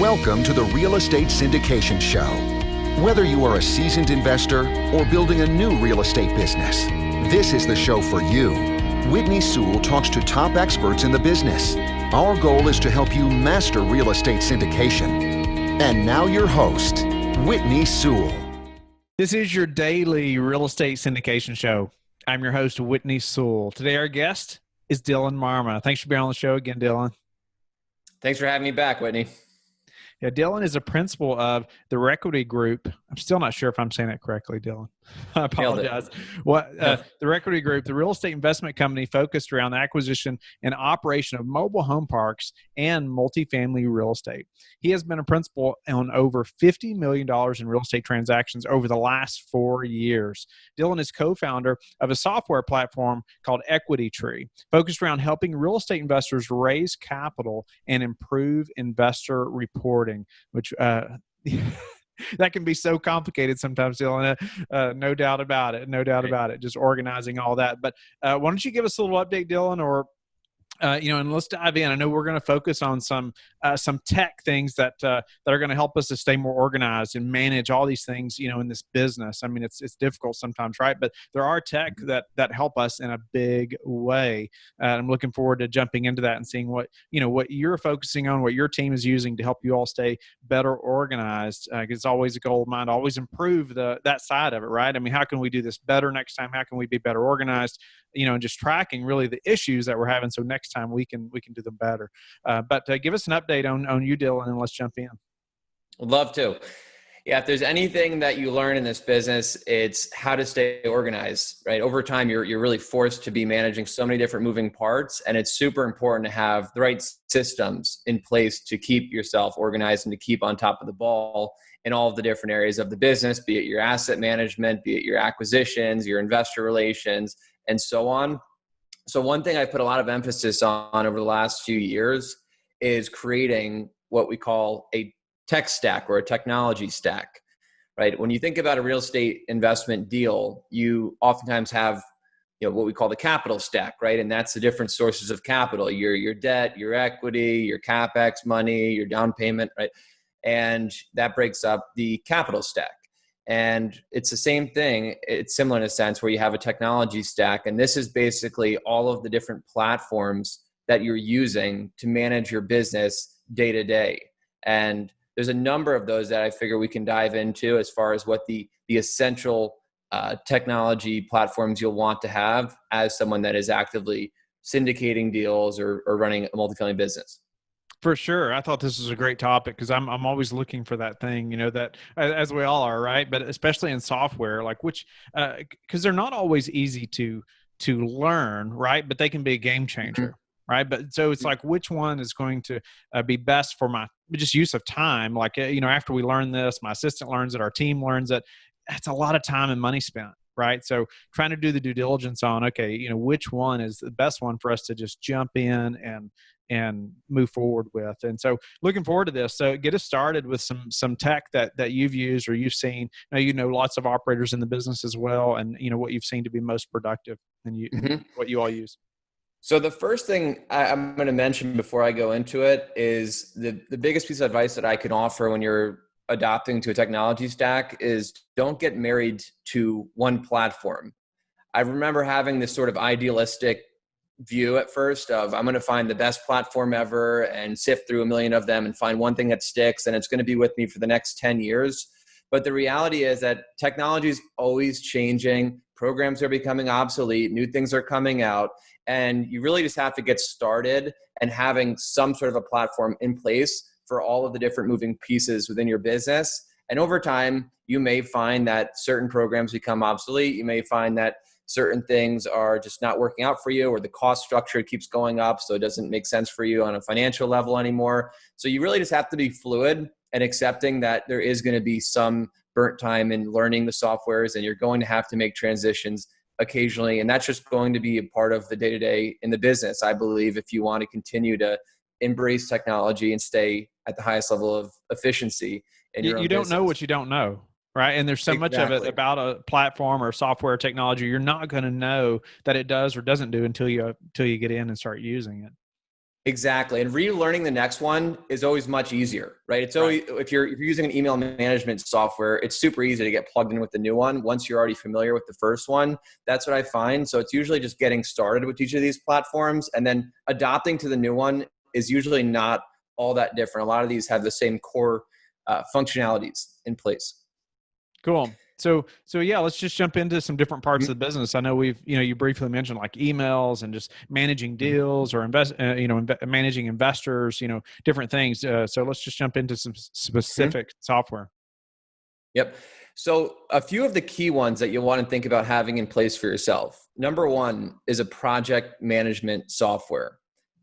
Welcome to the Real Estate Syndication Show. Whether you are a seasoned investor or building a new real estate business, this is the show for you. Whitney Sewell talks to top experts in the business. Our goal is to help you master real estate syndication. And now your host, Whitney Sewell. This is your daily real estate syndication show. I'm your host, Whitney Sewell. Today, our guest is Dylan Marma. Thanks for being on the show again, Dylan. Thanks for having me back, Whitney. Yeah, Dylan is a principal of the Requity group. I'm still not sure if I'm saying that correctly, Dylan. I apologize. The Requity group, the real estate investment company focused around the acquisition and operation of mobile home parks and multifamily real estate. He has been a principal on over $50 million in real estate transactions over the last 4 years. Dylan is co-founder of a software platform called Requity, focused around helping real estate investors raise capital and improve investor reporting, which that can be so complicated sometimes, Dylan. No doubt about it. No doubt about it. Just organizing all that. But why don't you give us a little update, Dylan, or and let's dive in. I know we're going to focus on some tech things that are going to help us to stay more organized and manage all these things, in this business. I mean, it's difficult sometimes, right? But there are tech that help us in a big way. I'm looking forward to jumping into that and seeing what you're focusing on, what your team is using to help you all stay better organized. It's always a goal of mine to always improve that side of it, right? I mean, how can we do this better next time? How can we be better organized? And just tracking really the issues that we're having, so next time we can do them better. But give us an update on you, Dylan, and let's jump in. Would love to. Yeah, if there's anything that you learn in this business, it's how to stay organized, right? Over time, you're really forced to be managing so many different moving parts, and it's super important to have the right systems in place to keep yourself organized and to keep on top of the ball in all of the different areas of the business, be it your asset management, be it your acquisitions, your investor relations, and so on. So one thing I put a lot of emphasis on over the last few years is creating what we call a tech stack or a technology stack, right? When you think about a real estate investment deal, you oftentimes have what we call the capital stack, right? And that's the different sources of capital, your debt, your equity, your CapEx money, your down payment, right? And that breaks up the capital stack. And it's the same thing. It's similar in a sense where you have a technology stack. And this is basically all of the different platforms that you're using to manage your business day to day. And there's a number of those that I figure we can dive into as far as what the essential technology platforms you'll want to have as someone that is actively syndicating deals or running a multifamily business. For sure. I thought this was a great topic because I'm always looking for that thing, that as we all are, right? But especially in software, like because they're not always easy to learn, right? But they can be a game changer, mm-hmm. right? But so it's like, which one is going to be best for my just use of time? Like, after we learn this, my assistant learns it, our team learns it. That's a lot of time and money spent. Right. So trying to do the due diligence on, which one is the best one for us to just jump in and move forward with. And so looking forward to this. So get us started with some tech that you've used or you've seen. Lots of operators in the business as well. And, what you've seen to be most productive and what you all use. So the first thing I'm going to mention before I go into it is the biggest piece of advice that I can offer when you're adopting to a technology stack is don't get married to one platform. I remember having this sort of idealistic view at first of I'm going to find the best platform ever and sift through a million of them and find one thing that sticks and it's going to be with me for the next 10 years. But the reality is that technology is always changing. Programs are becoming obsolete. New things are coming out. And you really just have to get started and having some sort of a platform in place for all of the different moving pieces within your business. And over time, you may find that certain programs become obsolete. You may find that certain things are just not working out for you, or the cost structure keeps going up, so it doesn't make sense for you on a financial level anymore. So you really just have to be fluid and accepting that there is going to be some burnt time in learning the softwares, and you're going to have to make transitions occasionally. And that's just going to be a part of the day-to-day in the business, I believe, if you want to continue to embrace technology and stay at the highest level of efficiency in your own business. business. Know what you don't know, right? And there's so much of it about a platform or software technology you're not going to know that it does or doesn't do until you get in and start using it. Exactly. And relearning the next one is always much easier, right? It's always, if you're using an email management software, it's super easy to get plugged in with the new one once you're already familiar with the first one. That's what I find. So it's usually just getting started with each of these platforms, and then adopting to the new one is usually not all that different. A lot of these have the same core functionalities in place. Cool. So yeah, let's just jump into some different parts of the business. I know you briefly mentioned like emails and just managing deals or managing investors, different things. So let's just jump into some specific software. Yep. So a few of the key ones that you'll want to think about having in place for yourself. Number one is a project management software.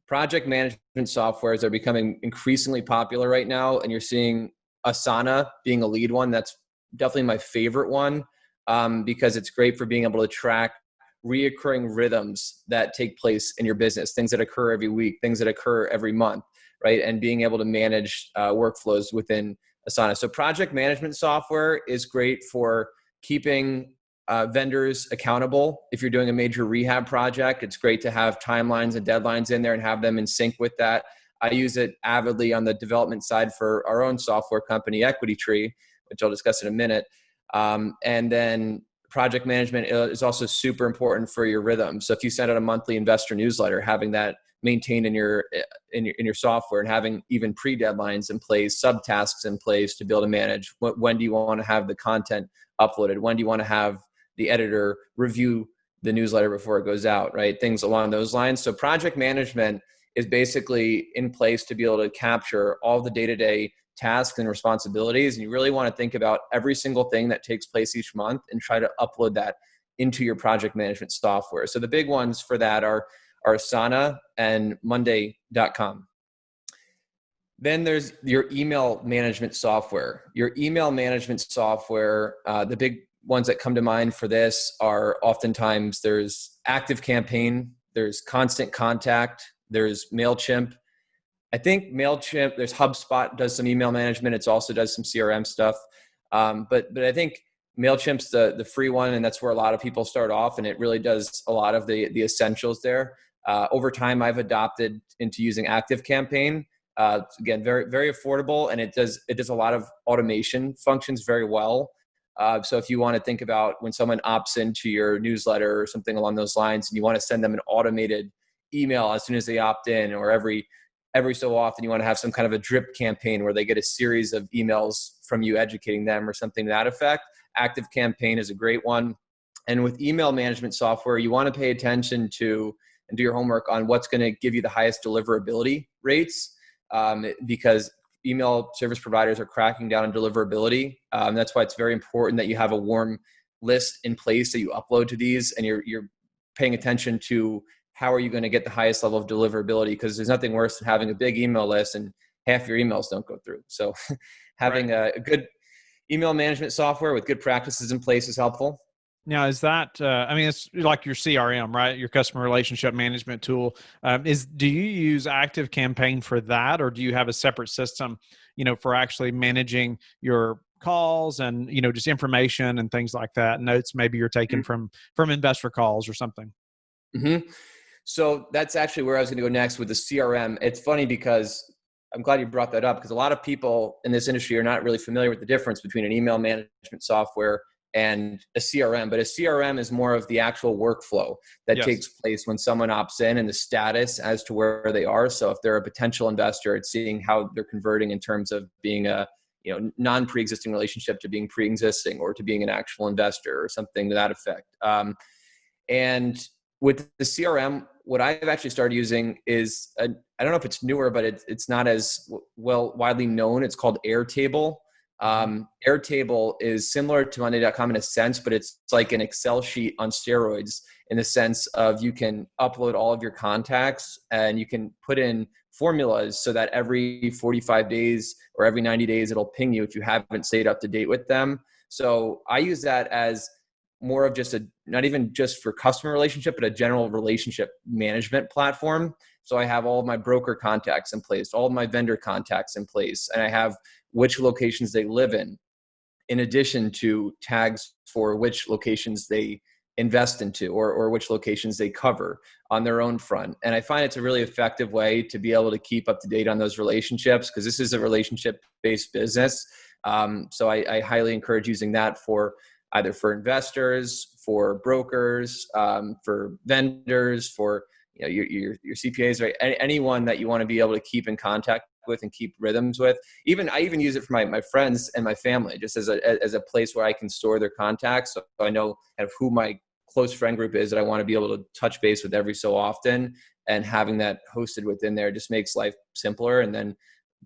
Project management softwares are becoming increasingly popular right now, and you're seeing Asana being a lead one. That's definitely my favorite one, because it's great for being able to track reoccurring rhythms that take place in your business, things that occur every week, things that occur every month, right? And being able to manage workflows within Asana. So project management software is great for keeping vendors accountable. If you're doing a major rehab project, it's great to have timelines and deadlines in there and have them in sync with that. I use it avidly on the development side for our own software company, Requity, which I'll discuss in a minute. And then project management is also super important for your rhythm. So if you send out a monthly investor newsletter, having that maintained in your software and having even pre-deadlines in place, subtasks in place to be able to manage when do you want to have the content uploaded? When do you want to have the editor review the newsletter before it goes out, right? Things along those lines. So project management is basically in place to be able to capture all the day-to-day tasks and responsibilities. And you really want to think about every single thing that takes place each month and try to upload that into your project management software. So the big ones for that are Asana and Monday.com. Then there's your email management software. Your email management software, the big ones that come to mind for this are oftentimes there's ActiveCampaign, there's Constant Contact, there's MailChimp. I think MailChimp, there's HubSpot, does some email management. It also does some CRM stuff. But I think MailChimp's the free one, and that's where a lot of people start off, and it really does a lot of the essentials there. Over time, I've adopted into using ActiveCampaign. Again, very, very affordable, and it does a lot of automation functions very well. So if you want to think about when someone opts into your newsletter or something along those lines, and you want to send them an automated email as soon as they opt in, or every so often you want to have some kind of a drip campaign where they get a series of emails from you educating them or something to that effect. ActiveCampaign is a great one. And with email management software, you want to pay attention to and do your homework on what's going to give you the highest deliverability rates, because email service providers are cracking down on deliverability. That's why it's very important that you have a warm list in place that you upload to these, and you're paying attention to how are you going to get the highest level of deliverability, because there's nothing worse than having a big email list and half your emails don't go through. So having a good email management software with good practices in place is helpful. Now, is that, it's like your CRM, right? Your customer relationship management tool. Do you use ActiveCampaign for that, or do you have a separate system, for actually managing your calls and, just information and things like that, notes maybe you're taking from investor calls or something? Mm-hmm. So that's actually where I was going to go next with the CRM. It's funny because I'm glad you brought that up, because a lot of people in this industry are not really familiar with the difference between an email management software and a CRM. But a CRM is more of the actual workflow that takes place when someone opts in and the status as to where they are. So if they're a potential investor, it's seeing how they're converting in terms of being a non-pre-existing relationship to being pre-existing, or to being an actual investor or something to that effect. And with the CRM, what I've actually started using is, I don't know if it's newer, but it's not as widely known. It's called Airtable. Airtable is similar to Monday.com in a sense, but it's like an Excel sheet on steroids, in the sense of you can upload all of your contacts and you can put in formulas so that every 45 days or every 90 days, it'll ping you if you haven't stayed up to date with them. So I use that as more of just not even just for customer relationship, but a general relationship management platform. So I have all of my broker contacts in place, all of my vendor contacts in place, and I have which locations they live in addition to tags for which locations they invest into, or which locations they cover on their own front. And I find it's a really effective way to be able to keep up to date on those relationships, because this is a relationship-based business. So I highly encourage using that for either for investors, for brokers, for vendors, for your CPAs, right? Anyone that you want to be able to keep in contact with and keep rhythms with. I even use it for my friends and my family, just as a place where I can store their contacts. So I know kind of who my close friend group is that I want to be able to touch base with every so often, and having that hosted within there just makes life simpler. And then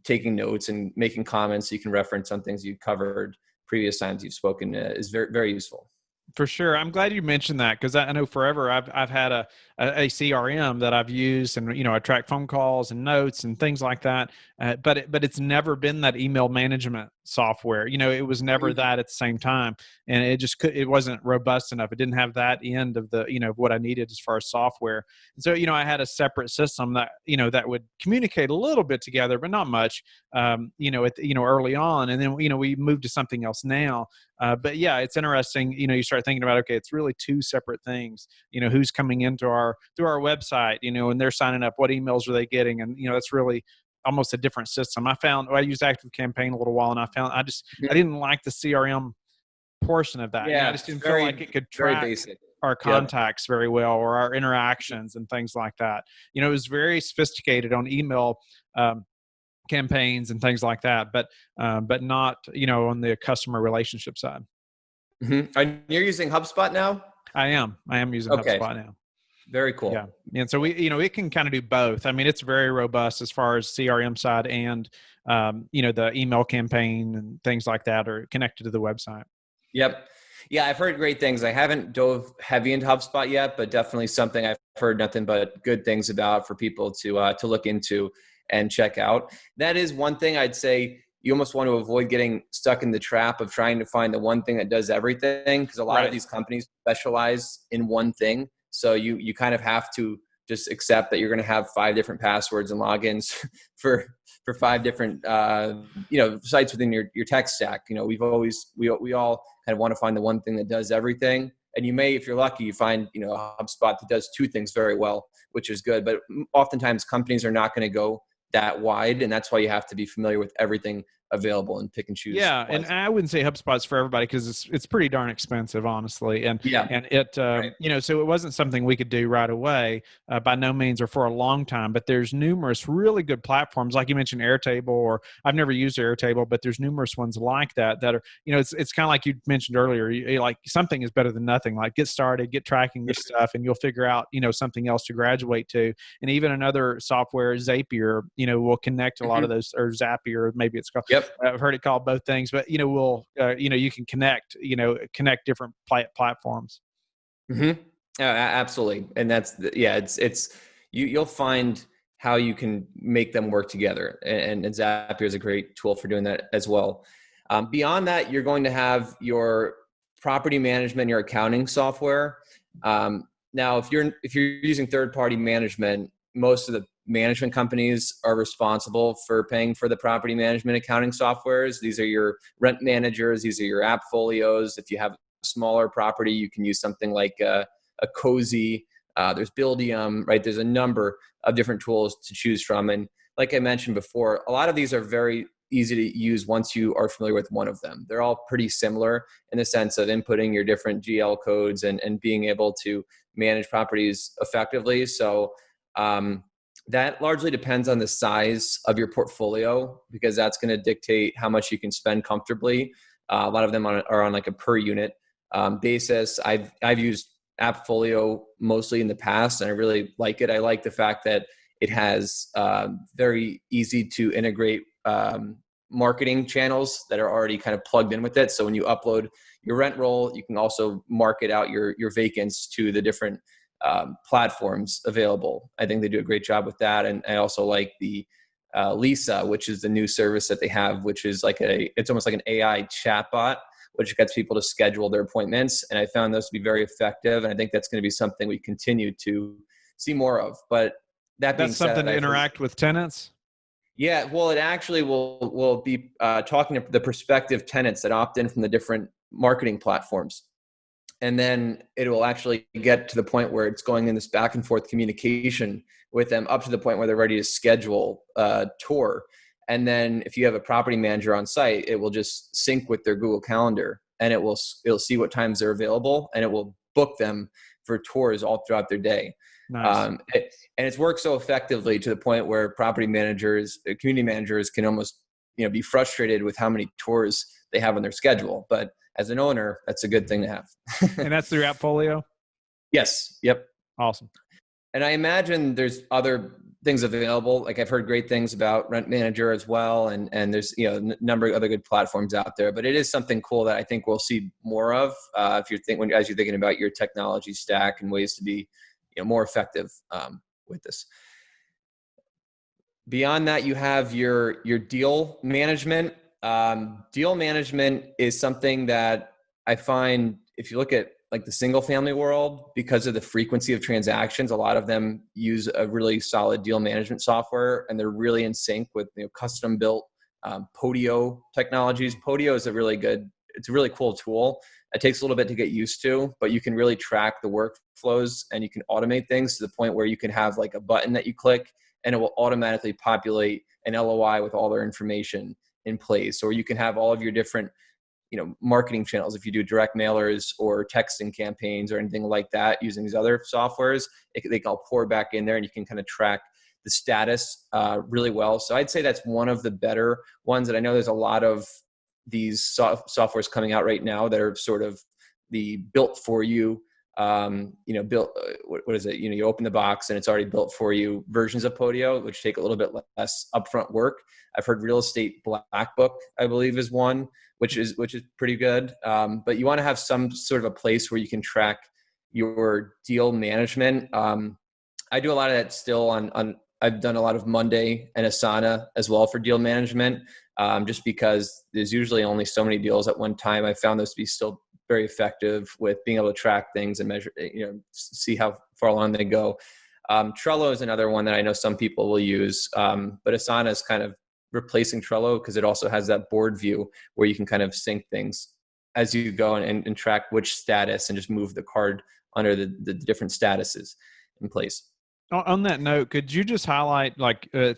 taking notes and making comments so you can reference on things you covered previous times you've spoken is very, very useful. For sure. I'm glad you mentioned that, because I know forever I've had a CRM that I've used, and I track phone calls and notes and things like that. But it's never been that email management software. It was never that at the same time, and it wasn't robust enough. It didn't have that end of the what I needed as far as software. And so I had a separate system that that would communicate a little bit together, but not much. Early on, and then we moved to something else now. But yeah, it's interesting. You start thinking about, okay, it's really two separate things. Who's coming into through our website, and they're signing up. What emails are they getting? And that's really almost a different system. I used ActiveCampaign a little while, and I found I didn't like the CRM portion of that. Yeah, I just didn't feel like it could track our contacts very well, or our interactions and things like that. It was very sophisticated on email campaigns and things like that, but not on the customer relationship side. Mm-hmm. And you're using HubSpot now? I am using HubSpot now. Very cool. Yeah. And so it can kind of do both. I mean, it's very robust as far as CRM side, and the email campaign and things like that are connected to the website. Yep. Yeah, I've heard great things. I haven't dove heavy into HubSpot yet, but definitely something I've heard nothing but good things about for people to look into and check out. That is one thing I'd say you almost want to avoid getting stuck in the trap of trying to find the one thing that does everything, because a lot of these companies specialize in one thing. So you kind of have to just accept that you're going to have 5 different passwords and logins for 5 different sites within your tech stack. We all kind of want to find the one thing that does everything. And you may, if you're lucky, you find a HubSpot that does 2 things very well, which is good. But oftentimes companies are not going to go that wide, and that's why you have to be familiar with everything available and pick and choose. Yeah, and I wouldn't say HubSpot's for everybody, because it's pretty darn expensive, honestly. And it so it wasn't something we could do right away, by no means, or for a long time. But there's numerous really good platforms, like you mentioned, Airtable, or I've never used Airtable, but there's numerous ones like that are it's kind of like you mentioned earlier. Like, something is better than nothing. Like, get started, get tracking this stuff, and you'll figure out something else to graduate to. And even another software, Zapier, will connect a lot of those, or Zapier, maybe it's called. Yep. I've heard it called both things, but you can connect different platforms. Mm-hmm. Absolutely, and that's it's you'll find how you can make them work together, and Zapier is a great tool for doing that as well. Beyond that, you're going to have your property management, your accounting software. Now, if you're using third-party management, most of the management companies are responsible for paying for the property management accounting softwares. These are your rent managers. These are your AppFolios. If you have a smaller property, you can use something like a Cozy. There's Buildium, right? There's a number of different tools to choose from. And like I mentioned before, a lot of these are very easy to use once you are familiar with one of them. They're all pretty similar in the sense of inputting your different GL codes and being able to manage properties effectively. So that largely depends on the size of your portfolio, because that's going to dictate how much you can spend comfortably. A lot of them are on like a per unit basis. I've used AppFolio mostly in the past, and I really like it. I like the fact that it has very easy to integrate marketing channels that are already kind of plugged in with it. So when you upload your rent roll, you can also market out your vacants to the different platforms available. I think they do a great job with that. And I also like the Lisa, which is the new service that they have, which is it's almost like an AI chatbot, which gets people to schedule their appointments. And I found those to be very effective. And I think that's going to be something we continue to see more of. But that being said, that's something to interact with tenants. Yeah, well, it actually will be talking to the prospective tenants that opt in from the different marketing platforms. And then it will actually get to the point where it's going in this back and forth communication with them up to the point where they're ready to schedule a tour. And then if you have a property manager on site, it will just sync with their Google Calendar, and it'll see what times they're available, and it will book them for tours all throughout their day. Nice. And it's worked so effectively to the point where property managers, community managers can almost, be frustrated with how many tours they have on their schedule. But as an owner, that's a good thing to have. And that's through Appfolio? Yes. Yep. Awesome. And I imagine there's other things available. Like I've heard great things about Rent Manager as well. And there's, a number of other good platforms out there, but it is something cool that I think we'll see more of as you're thinking about your technology stack and ways to be, more effective with this. Beyond that, you have your deal management. Deal management is something that I find, if you look at like the single family world, because of the frequency of transactions, a lot of them use a really solid deal management software, and they're really in sync with custom built Podio technologies. Podio is it's a really cool tool. It takes a little bit to get used to, but you can really track the workflows and you can automate things to the point where you can have like a button that you click and it will automatically populate an LOI with all their information in place. Or you can have all of your different, marketing channels. If you do direct mailers or texting campaigns or anything like that using these other softwares, they can all pour back in there and you can kind of track the status really well. So I'd say that's one of the better ones. And I know there's a lot of these softwares coming out right now that are sort of the built for you, built, what is it? You open the box and it's already built for you versions of Podio, which take a little bit less upfront work. I've heard Real Estate Black Book, I believe, is one, which is pretty good. But you want to have some sort of a place where you can track your deal management. I do a lot of that still I've done a lot of Monday and Asana as well for deal management, just because there's usually only so many deals at one time. I found those to be still very effective with being able to track things and measure, see how far along they go. Trello is another one that I know some people will use, but Asana is kind of replacing Trello because it also has that board view where you can kind of sync things as you go and track which status and just move the card under the different statuses in place. On that note, could you just highlight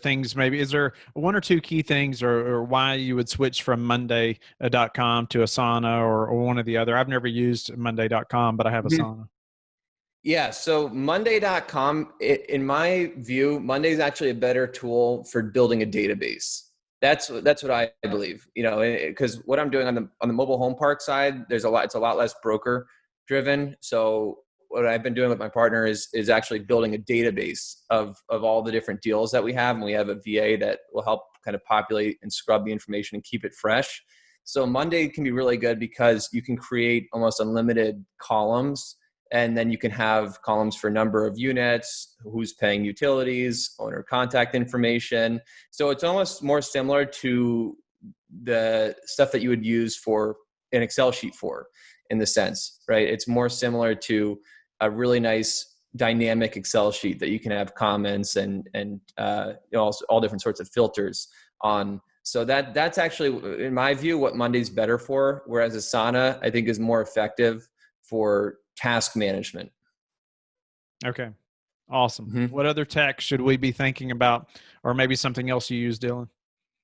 things, maybe, is there one or two key things or why you would switch from Monday.com to Asana or one or the other? I've never used Monday.com, but I have Asana. Yeah. So Monday.com, in my view, Monday is actually a better tool for building a database. That's what I believe, because what I'm doing on the mobile home park side, it's a lot less broker driven. So what I've been doing with my partner is actually building a database of all the different deals that we have. And we have a VA that will help kind of populate and scrub the information and keep it fresh. So Monday can be really good because you can create almost unlimited columns, and then you can have columns for number of units, who's paying utilities, owner contact information. So it's almost more similar to the stuff that you would use for an Excel sheet in the sense, right? It's more similar to a really nice dynamic Excel sheet that you can have comments and all different sorts of filters on. So that's actually, in my view, what Monday's better for, whereas Asana, I think, is more effective for task management. Okay. Awesome. Mm-hmm. What other tech should we be thinking about, or maybe something else you use, Dylan?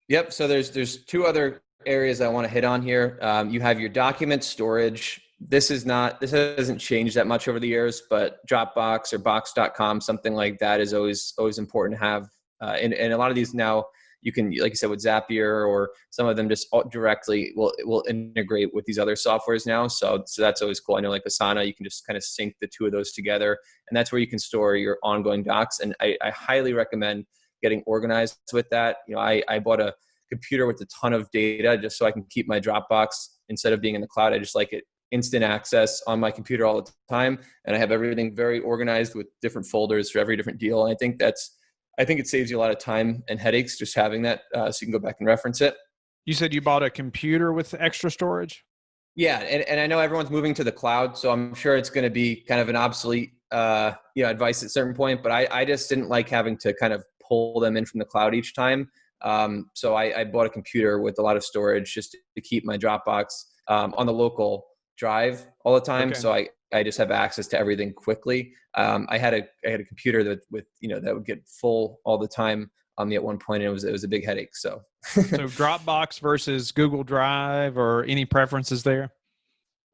Yep. So there's two other areas I want to hit on here. You have your document storage. This hasn't changed that much over the years, but Dropbox or Box.com, something like that, is always important to have. And a lot of these now, you can, like you said, with Zapier, or some of them just directly will integrate with these other softwares now. So that's always cool. I know, like Asana, you can just kind of sync the two of those together, and that's where you can store your ongoing docs. And I highly recommend getting organized with that. I bought a computer with a ton of data just so I can keep my Dropbox, instead of being in the cloud, I just like it instant access on my computer all the time. And I have everything very organized with different folders for every different deal. And I think it saves you a lot of time and headaches just having that, so you can go back and reference it. You said you bought a computer with extra storage? Yeah. And I know everyone's moving to the cloud, so I'm sure it's going to be kind of an obsolete, advice at a certain point, but I just didn't like having to kind of pull them in from the cloud each time. So I bought a computer with a lot of storage just to keep my Dropbox on the local drive all the time. Okay. So I just have access to everything quickly. I had a computer that that would get full all the time on me at one point, and it was a big headache. So So Dropbox versus Google Drive, or any preferences there?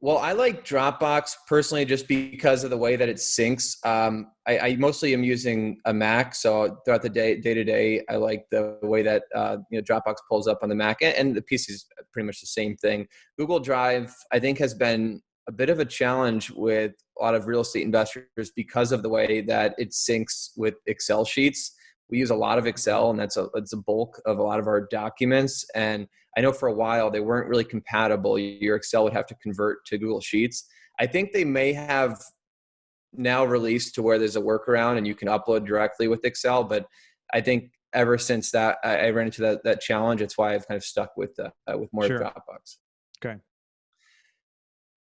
Well, I like Dropbox personally just because of the way that it syncs. I mostly am using a Mac, so throughout the day to day, I like the way that Dropbox pulls up on the Mac, and the PC is pretty much the same thing. Google Drive, I think, has been a bit of a challenge with a lot of real estate investors because of the way that it syncs with Excel sheets. We use a lot of Excel, and that's a bulk of a lot of our documents. And I know for a while they weren't really compatible. Your Excel would have to convert to Google Sheets. I think they may have now released to where there's a workaround and you can upload directly with Excel. But I think ever since that, I ran into that challenge. It's why I've kind of stuck with more Sure. Dropbox. Okay.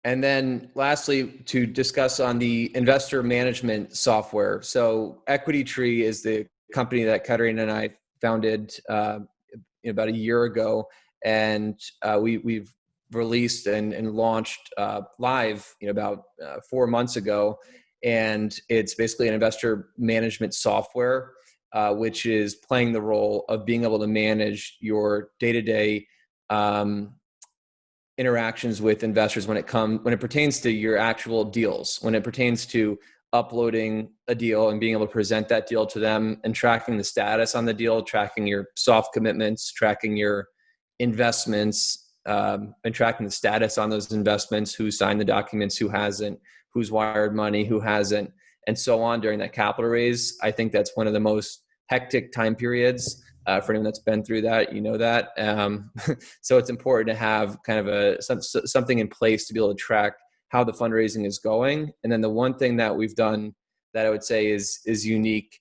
And then lastly, to discuss on the investor management software. So Equity Tree is the company that Katarina and I founded about a year ago. And we've released and launched live about 4 months ago. And it's basically an investor management software, which is playing the role of being able to manage your day-to-day interactions with investors when it pertains to your actual deals, when it pertains to uploading a deal and being able to present that deal to them and tracking the status on the deal, tracking your soft commitments, tracking your investments, and tracking the status on those investments, who signed the documents, who hasn't, who's wired money, who hasn't, and so on during that capital raise. I think that's one of the most hectic time periods. For anyone that's been through that, that. So it's important to have kind of something in place to be able to track how the fundraising is going. And then the one thing that we've done that I would say is unique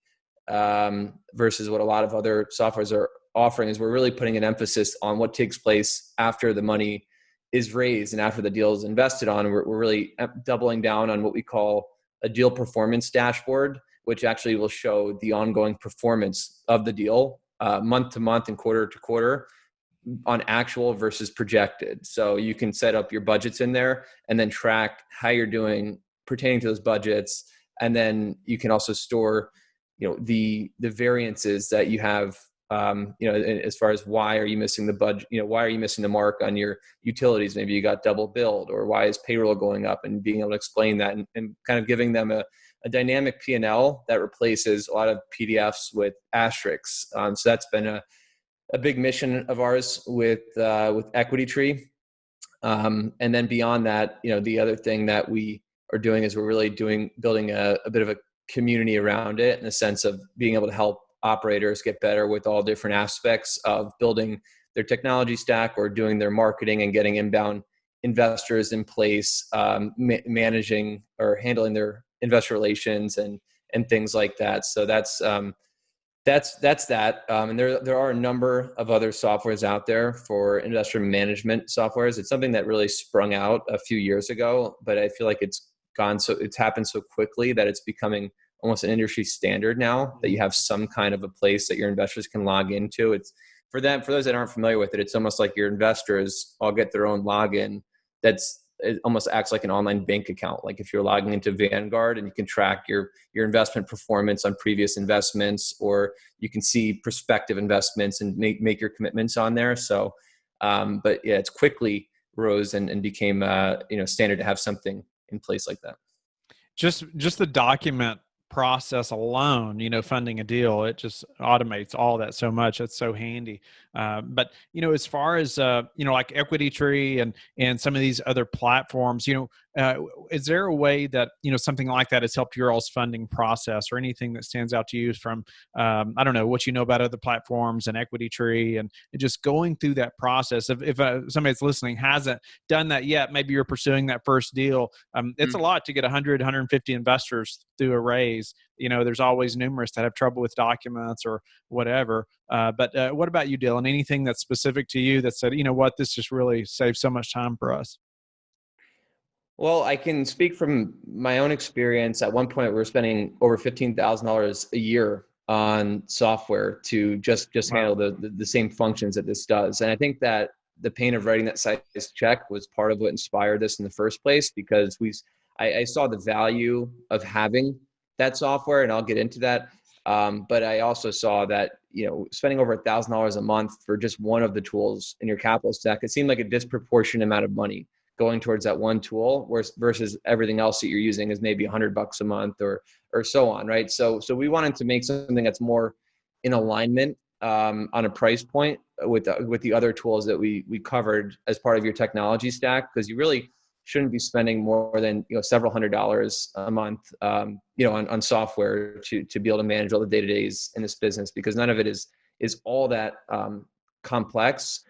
versus what a lot of other softwares are offering is we're really putting an emphasis on what takes place after the money is raised and after the deal is invested on. We're really doubling down on what we call a deal performance dashboard, which actually will show the ongoing performance of the deal month to month and quarter to quarter on actual versus projected. So you can set up your budgets in there and then track how you're doing pertaining to those budgets. And then you can also store, the variances that you have, as far as why are you missing the budget, why are you missing the mark on your utilities? Maybe you got double billed, or why is payroll going up, and being able to explain that and kind of giving them a dynamic P&L that replaces a lot of PDFs with asterisks. So that's been a big mission of ours with Equity Tree. And then beyond that, the other thing that we are doing is we're really building a bit of a community around it, in the sense of being able to help operators get better with all different aspects of building their technology stack or doing their marketing and getting inbound investors in place, managing or handling their investor relations and things like that. So that's that. And there are a number of other softwares out there for investor management softwares. It's something that really sprung out a few years ago, but I feel like it's happened so quickly that it's becoming almost an industry standard now, that you have some kind of a place that your investors can log into. It's for those that aren't familiar with it, it's almost like your investors all get their own login. It almost acts like an online bank account. Like if you're logging into Vanguard, and you can track your investment performance on previous investments, or you can see prospective investments and make your commitments on there. So, but yeah, it's quickly rose and became standard to have something in place like that. Just the document process alone, funding a deal, it just automates all that so much. It's so handy. But as far as like Equity Tree and some of these other platforms, is there a way that something like that has helped your all's funding process, or anything that stands out to you from I don't know what about other platforms and Equity Tree, and just going through that process? If somebody that's listening hasn't done that yet, maybe you're pursuing that first deal. It's a lot to get 100, 150 investors through a raise. There's always numerous that have trouble with documents or whatever. But what about you, Dylan? Anything that's specific to you that said, this just really saves so much time for us? Well, I can speak from my own experience. At one point, we were spending over $15,000 a year on software to just handle the same functions that this does. And I think that the pain of writing that size check was part of what inspired this in the first place, because I saw the value of having that software, and I'll get into that. But I also saw that, spending over $1,000 a month for just one of the tools in your capital stack, it seemed like a disproportionate amount of money going towards that one tool, versus everything else that you're using is maybe $100 a month or so on, right? So we wanted to make something that's more in alignment on a price point with the other tools that we covered as part of your technology stack, because you really shouldn't be spending more than several $100s a month on software to be able to manage all the day-to-days in this business, because none of it is all that complex.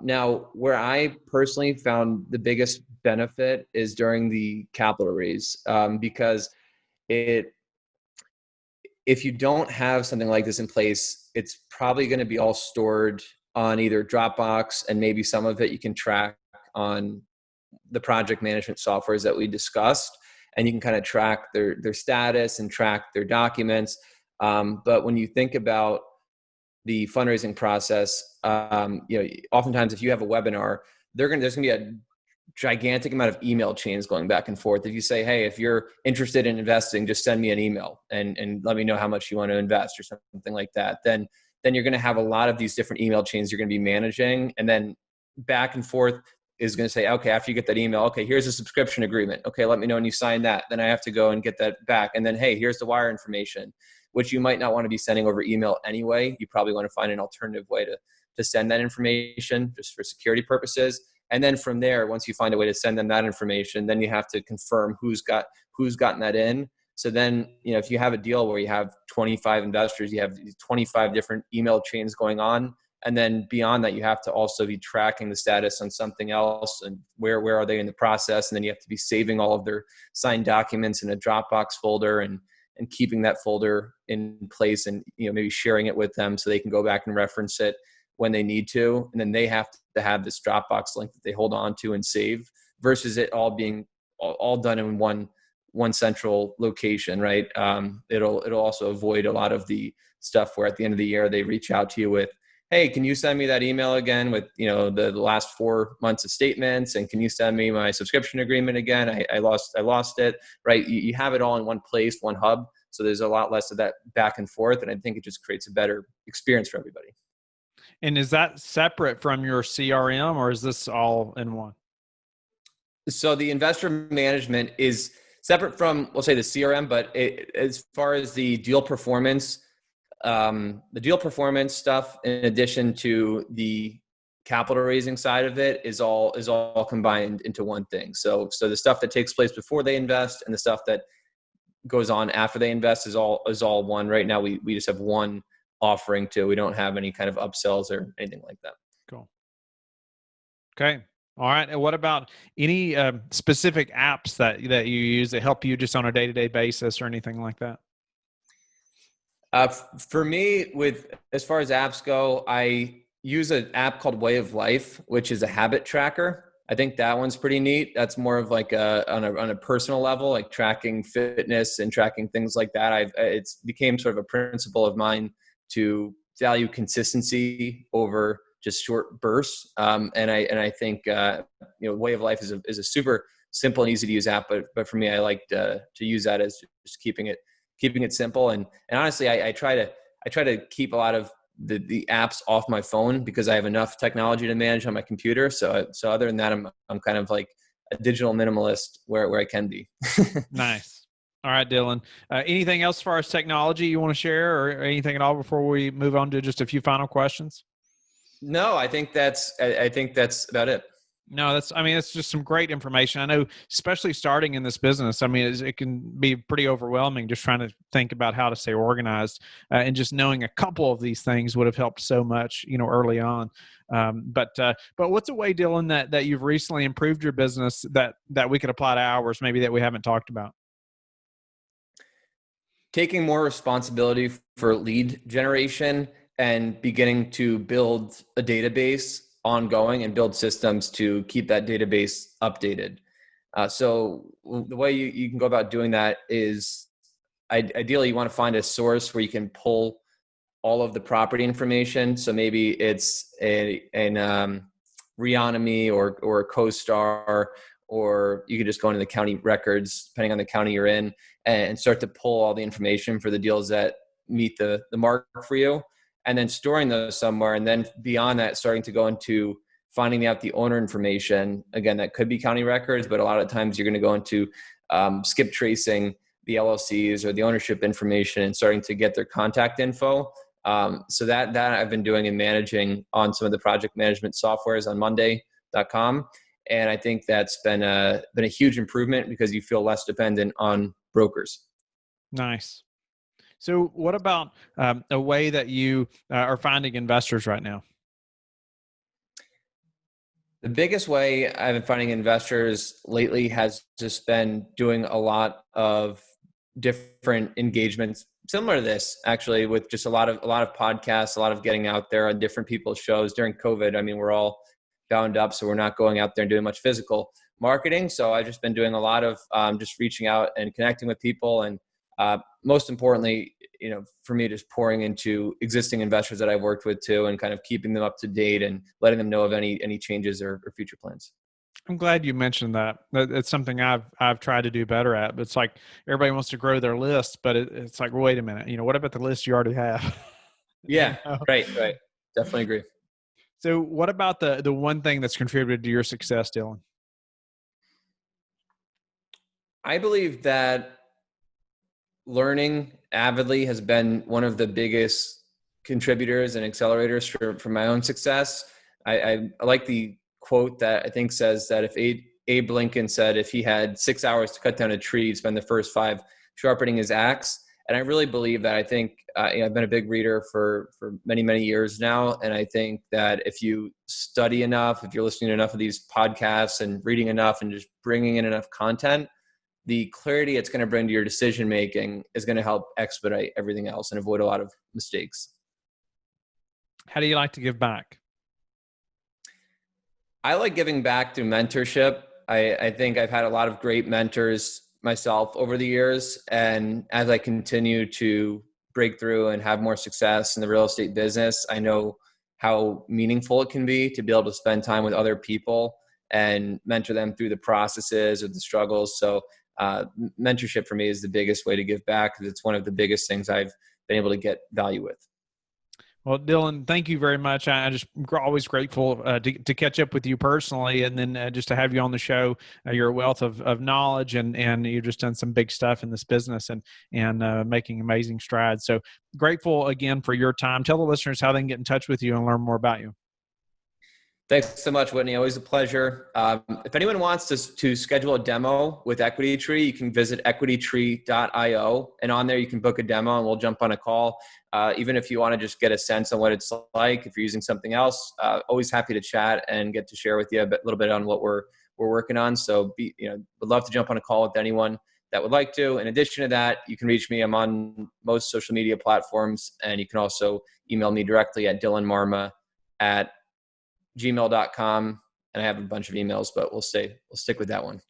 Now, where I personally found the biggest benefit is during the capital raise, because if you don't have something like this in place, it's probably going to be all stored on either Dropbox, and maybe some of it you can track on the project management softwares that we discussed, and you can kind of track their status and track their documents. But when you think about the fundraising process, oftentimes if you have a webinar, there's going to be a gigantic amount of email chains going back and forth. If you say, hey, if you're interested in investing, just send me an email and let me know how much you want to invest or something like that, then you're going to have a lot of these different email chains you're going to be managing. And then back and forth is going to say, okay, after you get that email, okay, here's a subscription agreement. Okay, let me know when you sign that. Then I have to go and get that back. And then, hey, here's the wire information, which you might not want to be sending over email anyway. You probably want to find an alternative way to send that information just for security purposes. And then from there, once you find a way to send them that information, then you have to confirm who's gotten that in. So then, if you have a deal where you have 25 investors, you have 25 different email chains going on. And then beyond that, you have to also be tracking the status on something else, and where are they in the process. And then you have to be saving all of their signed documents in a Dropbox folder and keeping that folder in place, and maybe sharing it with them so they can go back and reference it when they need to. And then they have to have this Dropbox link that they hold on to and save, versus it all being all done in one central location, right? It'll also avoid a lot of the stuff where at the end of the year they reach out to you with, hey, can you send me that email again with the last 4 months of statements, and can you send me my subscription agreement again? I lost it, right? You have it all in one place, one hub, so there's a lot less of that back and forth, and I think it just creates a better experience for everybody. And is that separate from your CRM, or is this all in one? So the investor management is separate from, we'll say, the CRM, but as far as the deal performance stuff, in addition to the capital raising side of it, is all combined into one thing. So the stuff that takes place before they invest and the stuff that goes on after they invest is all one. Right now, we just have one offering too. We don't have any kind of upsells or anything like that. Cool. Okay. All right. And what about any specific apps that you use that help you just on a day-to-day basis or anything like that? For me, as far as apps go, I use an app called Way of Life, which is a habit tracker. I think that one's pretty neat. That's more of like on a personal level, like tracking fitness and tracking things like that. It's became sort of a principle of mine to value consistency over just short bursts. And I think Way of Life is a super simple and easy to use app, but for me, I like to use that as just keeping it simple. And honestly, I try to keep a lot of the apps off my phone because I have enough technology to manage on my computer. So other than that, I'm kind of like a digital minimalist where I can be. Nice. All right, Dylan. Anything else as far as technology you want to share, or anything at all before we move on to just a few final questions? No, I think that's about it. No, it's just some great information. I know, especially starting in this business, it can be pretty overwhelming just trying to think about how to stay organized, and just knowing a couple of these things would have helped so much, early on. But what's a way, Dylan, that you've recently improved your business that we could apply to ours, maybe that we haven't talked about? Taking more responsibility for lead generation and beginning to build a database ongoing and build systems to keep that database updated. So the way you can go about doing that is ideally you want to find a source where you can pull all of the property information. So maybe it's an Reonomy or CoStar, or you could just go into the county records, depending on the county you're in, and start to pull all the information for the deals that meet the mark for you, and then storing those somewhere. And then beyond that, starting to go into finding out the owner information. Again, that could be county records, but a lot of times you're going to go into skip tracing the LLCs or the ownership information and starting to get their contact info. So that I've been doing and managing on some of the project management softwares on Monday.com. And I think that's been a huge improvement because you feel less dependent on brokers. Nice. So what about a way that you are finding investors right now? The biggest way I've been finding investors lately has just been doing a lot of different engagements, similar to this, actually, with just a lot of podcasts, a lot of getting out there on different people's shows during COVID. I mean, we're all bound up, so we're not going out there and doing much physical marketing. So I've just been doing a lot of just reaching out and connecting with people, and most importantly, for me, just pouring into existing investors that I've worked with too, and kind of keeping them up to date and letting them know of any changes or future plans. I'm glad you mentioned that. It's something I've tried to do better at, but it's like everybody wants to grow their list, but it's like, wait a minute, what about the list you already have? Yeah, right. Definitely agree. So what about the one thing that's contributed to your success, Dylan? I believe that learning avidly has been one of the biggest contributors and accelerators for my own success. I like the quote that I think says that if Abe Lincoln said if he had 6 hours to cut down a tree, he'd spend the first 5 sharpening his axe. And I really believe that. I think I've been a big reader for many, many years now. And I think that if you study enough, if you're listening to enough of these podcasts and reading enough and just bringing in enough content, the clarity it's going to bring to your decision-making is going to help expedite everything else and avoid a lot of mistakes. How do you like to give back? I like giving back through mentorship. I think I've had a lot of great mentors myself over the years. And as I continue to break through and have more success in the real estate business, I know how meaningful it can be to be able to spend time with other people and mentor them through the processes or the struggles. So mentorship for me is the biggest way to give back, because it's one of the biggest things I've been able to get value with. Well, Dylan, thank you very much. I'm just always grateful to catch up with you personally, and then just to have you on the show. You're a wealth of knowledge, and you've just done some big stuff in this business and making amazing strides. So grateful again for your time. Tell the listeners how they can get in touch with you and learn more about you. Thanks so much, Whitney. Always a pleasure. If anyone wants to schedule a demo with Equity Tree, you can visit equitytree.io, and on there you can book a demo and we'll jump on a call. Even if you want to just get a sense on what it's like, if you're using something else, always happy to chat and get to share with you a little bit on what we're working on. So would love to jump on a call with anyone that would like to. In addition to that, you can reach me. I'm on most social media platforms, and you can also email me directly at dylanmarma@gmail.com. And I have a bunch of emails, but we'll stick with that one.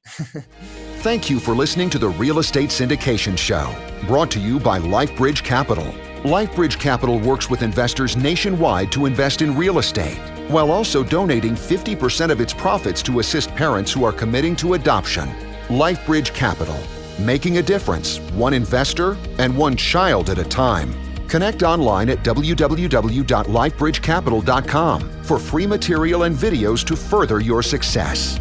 Thank you for listening to the Real Estate Syndication Show, brought to you by LifeBridge Capital. LifeBridge Capital works with investors nationwide to invest in real estate, while also donating 50% of its profits to assist parents who are committing to adoption. LifeBridge Capital, making a difference, one investor and one child at a time. Connect online at www.lifebridgecapital.com for free material and videos to further your success.